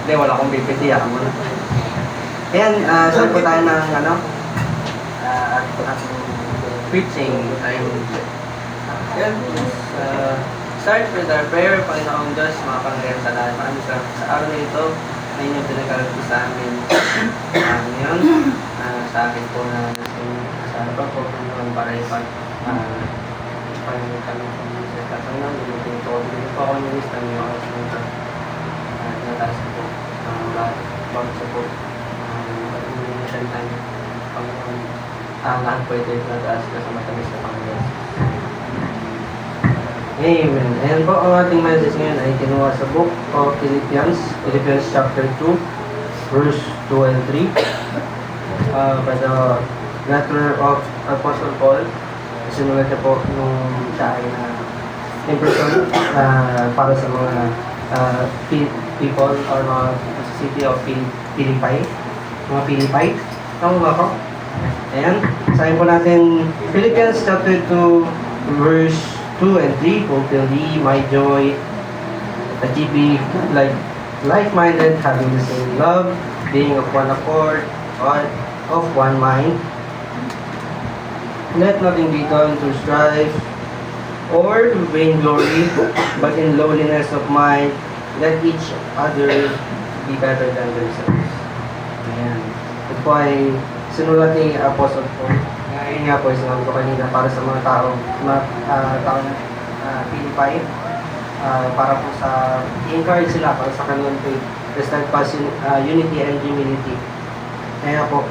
Hindi, wala akong PPT. Ako muna. Ayan, start po tayo ng preaching. Ayan, start with our prayer. Panginoong Diyos, mga Panginoon sa lahat. Maraming salamat sa araw na ito na inyong pinagkalagay sa amin. Ngayon, sa akin po na sa harapan po, Panginoon, para Panginoon kami sa katanong, hindi po ako nilis ng iyong kasunod. Nataas po lahat sa po mission time. Panginoon, lahat po ito yung nataas ka sa matamis na Panginoon. Amen. Ayan po, ang ating message ngayon ay kinuha sa book of Philippians chapter 2, verse 2 and 3. By the letter of Apostle Paul. Sinulat niya po nung siya ay in person para sa mga people or mga city of Philippi. Mga Philippi. Tama ba ako? Ayan. Sabihin po natin Philippians chapter 2, verse 2 and 3. Fulfill thee my joy, that ye be like-minded, having the same love, being of one accord, or of one mind. Let nothing be done to strife or vainglory, but in lowliness of mind, let each other be better than themselves. Ayan. Ito po ay sinulat ni Apostle Paul. Ngayon nga po, sinabi ko kanina para sa mga tao ng Philippi, para po sa i-encourage sila para sa kanilang faith, the steadfast unity and humility. Kaya po,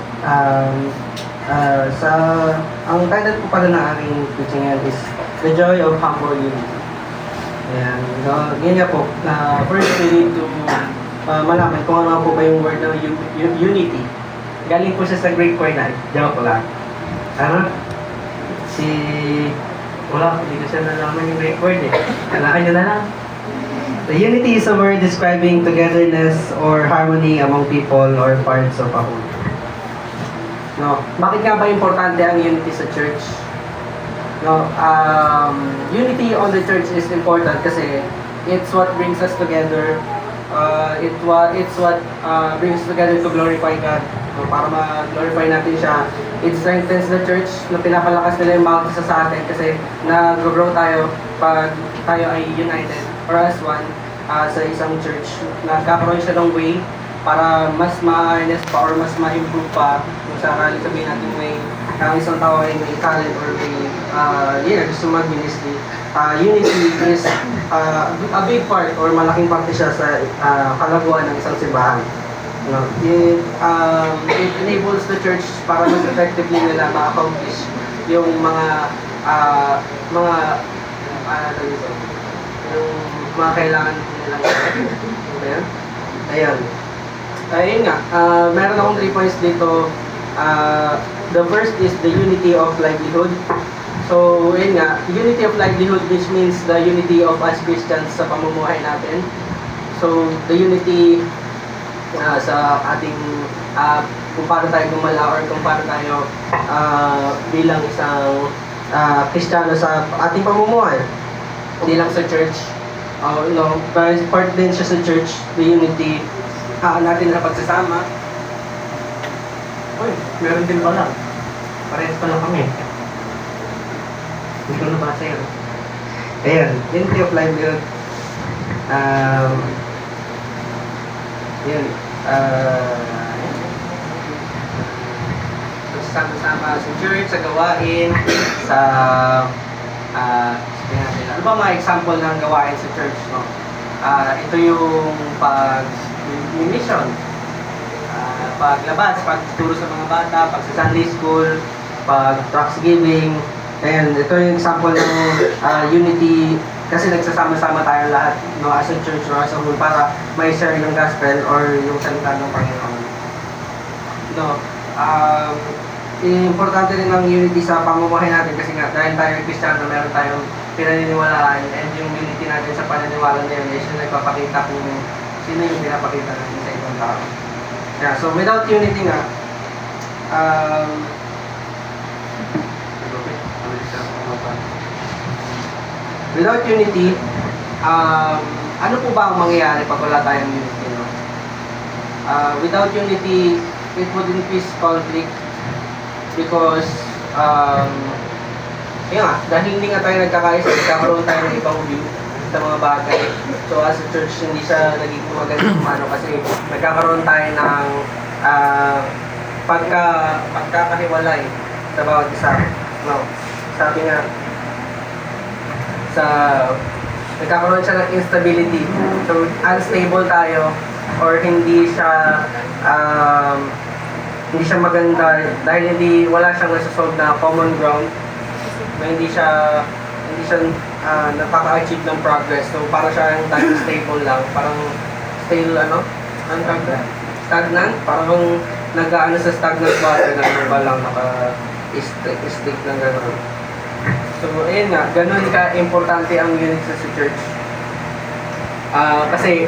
ang title po pala ng aking teaching yan is The Joy of Humble Unity. Ayan. Yan nga po, first we need to malaman kung ano po ba yung word na unity. Galing po siya sa Greek word na, joke ko lang. Wala, hindi ko siya nalaman yung Greek word eh. Kailangan nyo na lang. The unity is a word describing togetherness or harmony among people or parts of a whole. No, bakit nga ba importante ang unity sa church? No, unity on the church is important kasi it's what brings us together. It's what brings us together to glorify God. So, para ma-glorify natin siya, it strengthens the church na pinapalakas nila yung bawat isa sa atin kasi nag-grow tayo pag tayo ay united or as one sa isang church. Nagkakaroon siya ng way para mas ma-harness pa or mas ma-improve pa kung sakali sabihin natin may isang tao ay may talent or may gusto mag-ministry. Unity is a big part or malaking parte siya sa kalaguan ng isang simbahan. It enables the church para mas effectively nila ma-accomplish yung mga kailangan nila. Ayan. Ayun nga, meron akong 3 points dito. The first is the unity of livelihood. So, ayun nga, unity of livelihood, which means the unity of us Christians sa pamumuhay natin. So, the unity sa ating kung paano tayo gumala or kung paano tayo bilang isang Kristiyano sa ating pamumuhay. Hindi lang sa church. Part din siya sa church, the unity natin na pagsasama. Uy, meron din pala. Parehas pala kami. Hindi ko nabasa yun. Ayan, unity of livelihood. Yun. Sama-sama sa church, sa gawain, sa ano ba mga example ng gawain sa church, no? Ito yung pag-mission, paglabas, pagtuturo sa mga bata, pag sa Sunday school, pag-tracts giving. And ito yung example ng unity kasi nagsasama-sama tayo lahat, no, as a church or as a whole para may share yung gospel or yung salita ng Panginoon. No, importante rin ang unity sa pamumuhay natin kasi nga dahil tayo Kristiyano, meron tayong pinaniniwalaan and yung unity natin sa paniniwala na yun is yung nagpapakita kung sino yung pinapakita natin sa ibang tao. Yeah, so without unity nga, without unity, ano po ba ang mangyayari pag wala tayong unity? No? Without unity, it would increase conflict because yun nga, dahil hindi nga tayo nagkakaisa, nagkakaroon tayo ng ibang view sa mga bagay. So as a church, hindi siya nagiging magandang ano kasi nagkakaroon tayo ng pagkakahiwalay sa bawat isa. No? Sabi nga, nagkakaroon siya ng instability. So unstable tayo or hindi siya maganda dahil wala siyang nasa-solve na common ground. Hindi siya nakaka-achieve ng progress. So, para siya yung stable lang. Parang stagnant. Parang nag-aano sa stagnant water na ba lang naka-stick ng gano'n. So, ayun nga. Ganun ka-importante ang unity sa church. Kasi,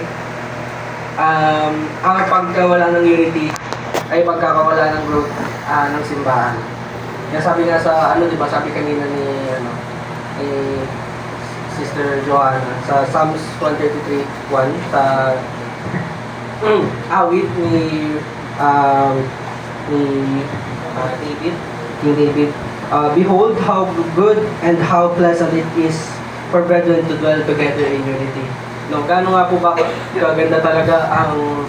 ang pagkawala ng unity ay pagkakawala ng growth ng simbahan. Kaya sabi nga sa diba, sabi kanina ni Sister Joanna sa Psalms 133:1 sa awit ni King David. Behold how good and how pleasant it is for brethren to dwell together in unity. No, gaano nga po ba kaganda talaga ang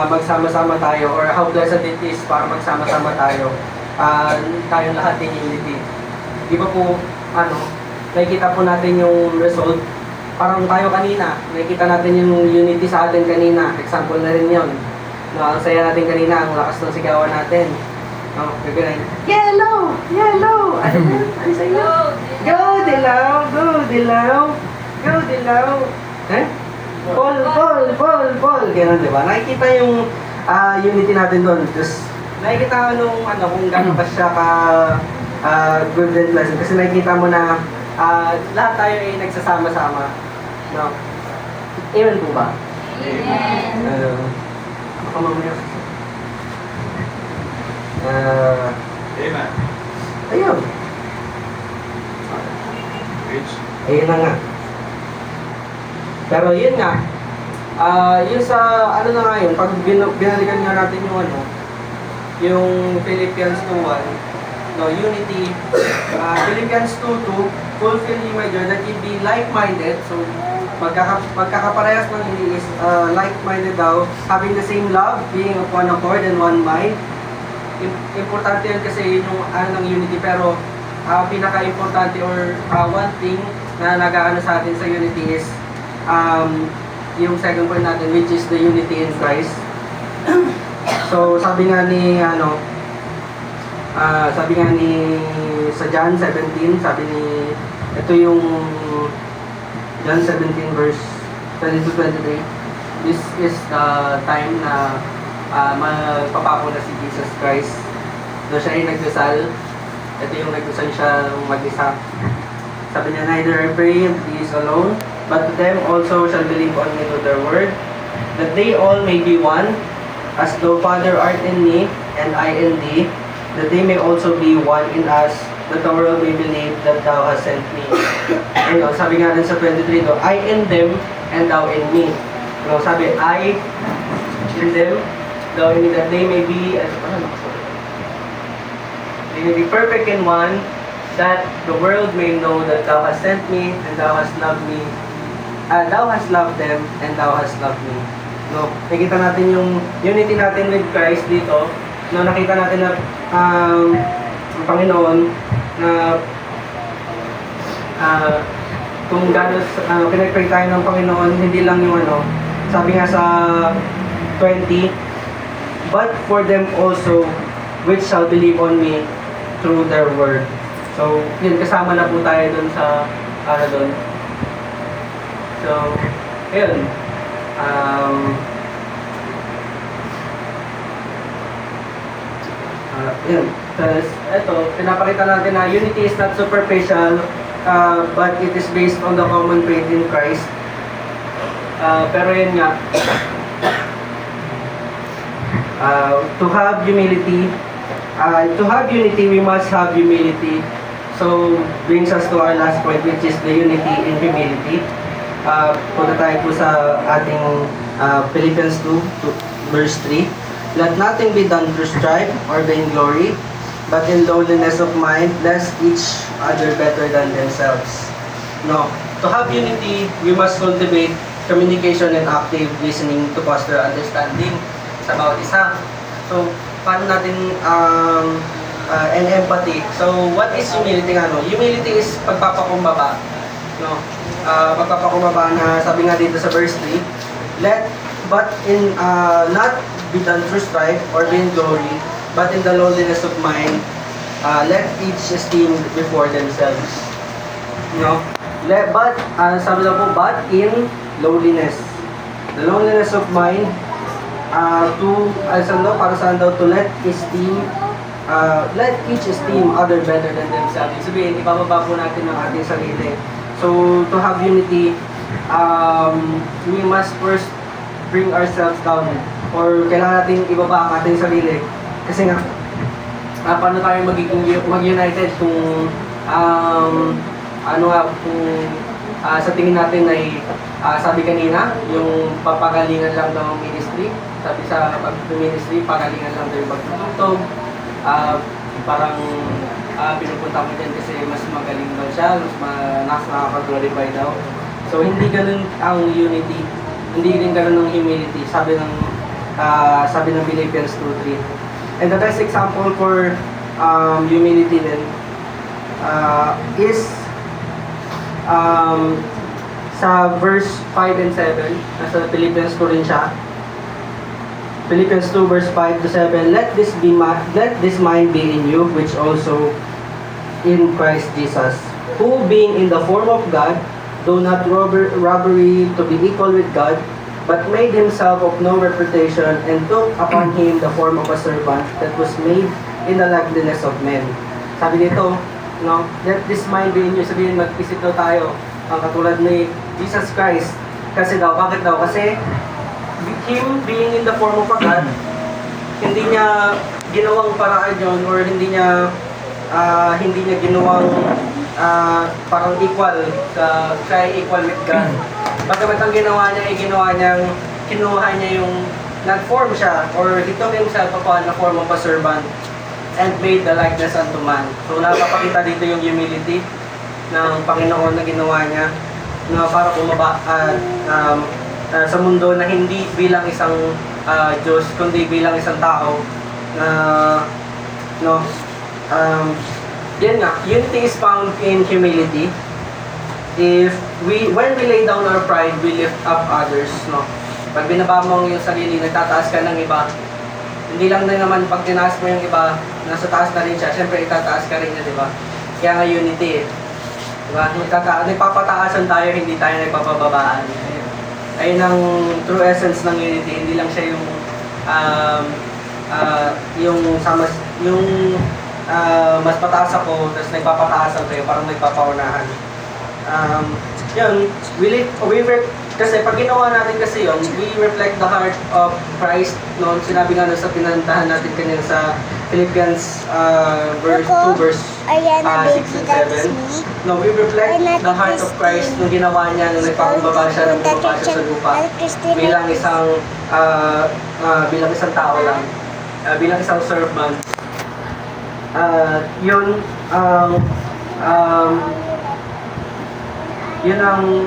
magsama-sama tayo or how pleasant it is para magsama-sama tayo. Tayong lahat in unity. Di ba po, nakikita po natin yung result. Parang tayo kanina, nakikita natin yung unity sa atin kanina. Example na rin yun. No, ang saya natin kanina, ang lakas ng sigawan natin. Gagawin, yellow! Yellow! Ano sa'yo? Go, Dilaw! Go, Dilaw! Go, Dilaw! Paul! Ganun, di ba? Nakikita yung unity natin doon. Just nakikita nung kung gano'n pa siya good and pleasant. Kasi nakikita mo na lahat tayo ay nagsasama-sama. No? Amen po ba? Amen. Baka mamaya. Amen. Ayun. Rich. Ayun na nga. Pero yun nga. Yun sa, na nga yun, pag binalikan nga natin yung Philippians 2:1, no, unity, Philippians 2:2, fulfill ye my joy that ye be like-minded. So, magkakaparehas ng hindi is like-minded daw, having the same love, being of one accord and one mind. Importante yun kasi yun yung ng unity, pero pinaka-importante or one thing na nag-aano sa atin sa unity is yung second point natin, which is the unity in Christ. So, sabi nga ni sa John 17, sabi ni, ito yung John 17 verse 22-23. This is the time na magpapako na si Jesus Christ. No, siya ay nagdasal. Ito yung nagdasal siya mag-isa. Sabi niya, neither I pray and he is alone, but to them also shall believe on me to their word, that they all may be one, as thou, Father, art in me, and I in thee, that they may also be one in us, that the world may believe that thou hast sent me. Ayun, sabi nga rin sa 23, I in them, and thou in me. Sabi, I in them, thou in me, that they may be, they may be perfect in one, that the world may know that thou hast sent me, and thou hast loved me, thou hast loved them, and thou hast loved me. No, nakita natin yung unity natin with Christ dito. No, nakita natin na ang Panginoon na kung gano'n pinag-pray tayo ng Panginoon, hindi lang yung sabi nga sa 20, but for them also which shall believe on me through their word. So, yun, kasama na po tayo dun sa doon. So, yun. Yun. Tapos, ito, pinapakita natin na unity is not superficial, but it is based on the common faith in Christ. Pero yun nga, to have humility, to have unity, we must have humility. So, brings us to our last point, which is the unity in humility. punta tayo po sa ating Philippians 2, verse 3. Let nothing be done through strife or vainglory, but in lowliness of mind, lest each other better than themselves. No. To have unity, we must cultivate communication and active listening to foster understanding sa bawat isa. So, paano natin and empathy. So, what is humility nga, no? Humility is pagpapakumbaba. No? Pagpapakumbaba na sabi nga dito sa verse 3, but in not be done through strife or vainglory, but in the lowliness of mind, let each esteem before themselves. No? Sabi na po, but in lowliness. The lowliness of mind, para saan daw, to let each esteem other better than themselves. Ibig sabihin, ibababa po natin ang ating sarili. So, to have unity, we must first bring ourselves down. Or kailangan natin ibaba ang ating sarili. Kasi nga, paano tayo mag-united kung kung sa tingin natin ay sabi kanina, yung papagalingan lang daw ang ministry. Sabi sa pag-ministry, pagalingan lang daw yung pagtutugtog. Parang pinupunta ko dyan kasi mas magaling daw siya, mas nakaka-glorify daw. So hindi ganun ang unity, hindi rin ganun ang humility, sabi ng Philippians 2:3. And the best example for humility then is sa verse 5 and 7, nasa Philippians 2 rin siya. Philippians 2 verse 5 to 7, let this mind be in you, which also in Christ Jesus, who being in the form of God, though not robbery to be equal with God, but made himself of no reputation, and took upon him the form of a servant, that was made in the likeness of men. Sabi dito, no, let this mind be in you. Sabihin, mag-isip daw tayo, ang katulad ni Jesus Christ. Kasi daw, bakit daw? Kasi him being in the form of a God, hindi niya ginawang paraan yun, or hindi niya ginawang parang equal, siya ay equal with God. Bagamat ang ginawa niya ay kinuha niya yung nag-form siya, or he took himself upon the form of a servant and made the likeness unto man. So napapakita dito yung humility ng Panginoon na ginawa niya, na para bumaba sa mundo na hindi bilang isang Diyos, kundi bilang isang tao na yan nga, unity is found in humility. When we lay down our pride, we lift up others, no? Pag binaba mo yung sarili, nagtataas ka ng iba. Hindi lang din naman pag tinaas mo yung iba, nasa taas na rin siya, syempre itataas ka rin niya, di ba? Kaya nga unity, diba? Nagpapataasan tayo, hindi tayo nagpapababaan. Ayun ang true essence ng unity, hindi lang siya mas pataas ako, tapos nagpapataasan kayo, parang nagpapaunahan. Yun, kasi pag ginawa natin kasi yun, we reflect the heart of Christ. No? Sinabi nga sa pinantahan natin kanina sa Philippians verse 2, verse 6 and 7. No, we reflect the heart of Christ nung ginawa niya, nung nagpapababa siya, nung bumaba siya sa lupa, bilang isang tao lang, bilang isang servant. Yun ang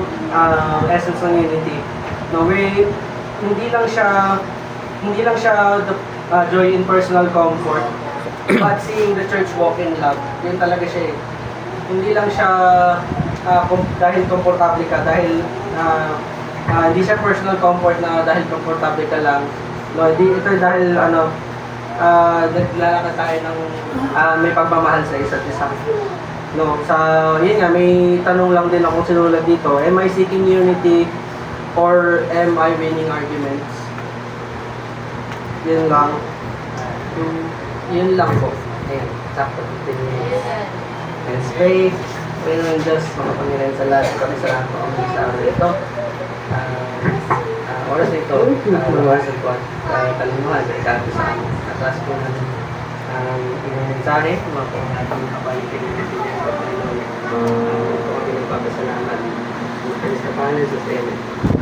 essence ng unity. No, hindi lang siya the joy in personal comfort, but seeing the church walk in love. Yun talaga siya eh. Hindi lang siya dahil komportable ka, dahil hindi siya personal comfort na dahil komportable ka lang. No, ito dahil naglalakad tayo ng may pagmamahal sa isa't isa. No, yun nga, may tanong lang din akong sinulat dito. Am I seeking unity or am I winning arguments? Yun lang. Yun lang po. Ayan, sakto 15 minutes. Let's pray. Panginoon Diyos, mga Panginoon sa lahat, kami sa lahat po kami sa araw ito. Oras na ito, oras ito at kalimuhan sa ikato sa amin. Atas po namin inyong mensahe, mga po natin kapalitin ng Panginoon. Ito kami nagpapasalamat. Paano sustain it?